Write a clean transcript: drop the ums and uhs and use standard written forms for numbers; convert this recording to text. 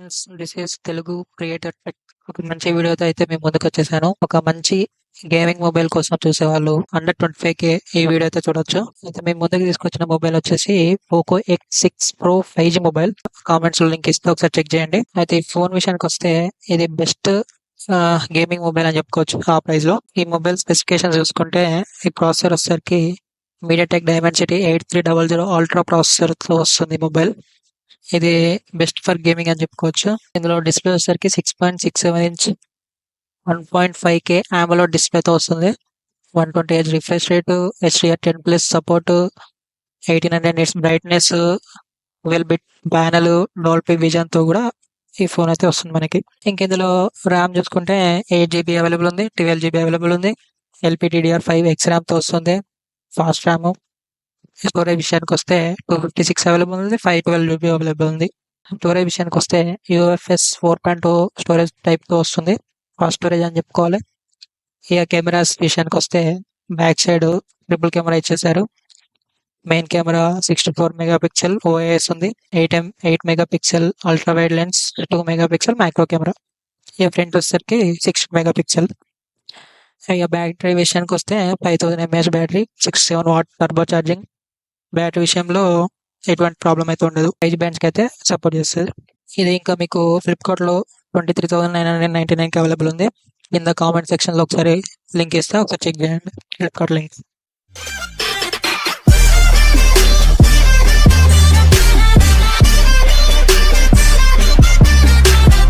Friends, this is Telugu creator tech. ఒక మంచి వీడియోతో అయితే మేము ముందుకు వచ్చేసాను. ఒక మంచి గేమింగ్ మొబైల్ కోసం చూసేవాళ్ళు అండర్ 25K ఈ వీడియో అయితే చూడొచ్చు. అయితే మేము ముందుకు తీసుకొచ్చిన మొబైల్ వచ్చేసి Poco X6 Pro 5G mobile. Comments లో లింక్ ఇస్తే ఒకసారి చెక్ చేయండి. అయితే ఈ ఫోన్ విషయానికి వస్తే ఇది బెస్ట్ గేమింగ్ మొబైల్ అని చెప్పుకోవచ్చు ఆ ప్రైస్ లో. ఈ మొబైల్ స్పెసిఫికేషన్ చూసుకుంటే ఈ ప్రాసెసర్ వచ్చేసరికి మీడియాటెక్ డైమెన్సిటీ 8300 అల్ట్రా ప్రాసెసర్ తో వస్తుంది మొబైల్. ఇది బెస్ట్ ఫర్ గేమింగ్ అని చెప్పుకోవచ్చు. ఇందులో డిస్ప్లే వచ్చేసరికి 6.67 ఇంచ్ 1.5K AMOLED డిస్ప్లేతో వస్తుంది. 120Hz refresh rate, HDR10+ support, 1800 nits brightness, well bit panel, Dolby vision తో కూడా ఈ ఫోన్ అయితే వస్తుంది మనకి. ఇంక ఇందులో ర్యామ్ చూసుకుంటే 8GB అవైలబుల్ ఉంది, 12GB అవైలబుల్ ఉంది. LPDDR5 XRAM తో వస్తుంది. Fast RAM. స్టోరేజ్ విషయానికి వస్తే 256 అవైలబుల్ ఉంది, 512GB అవైలబుల్ ఉంది. స్టోరేజ్ విషయానికి వస్తే UFS 4.2 స్టోరేజ్ టైప్ తో వస్తుంది. ఫాస్ట్ స్టోరేజ్ అని చెప్పుకోవాలి. ఇక కెమెరాస్ విషయానికి వస్తే బ్యాక్ సైడ్ ట్రిపుల్ కెమెరా ఇచ్చేసారు. మెయిన్ కెమెరా 64 మెగాపిక్సెల్ OIS ఉంది. 8 megapixel ultra wide lens, 2 megapixel micro camera. ఇక ఫ్రంట్ వచ్చేసరికి 6 మెగాపిక్సెల్. ఇక బ్యాటరీ విషయానికి వస్తే 5000 mAh battery, 67 what turbo charging. Battery విషయంలో ఎటువంటి ప్రాబ్లం అయితే ఉండదు. 5 బ్యాండ్స్కి అయితే సపోర్ట్ చేస్తుంది. ఇది ఇంకా మీకు ఫ్లిప్కార్ట్లో 23,999కి అవైలబుల్ ఉంది. కింద కామెంట్ సెక్షన్లో ఒకసారి లింక్ ఇస్తే ఒకసారి చెక్ చేయండి ఫ్లిప్కార్ట్ లింక్.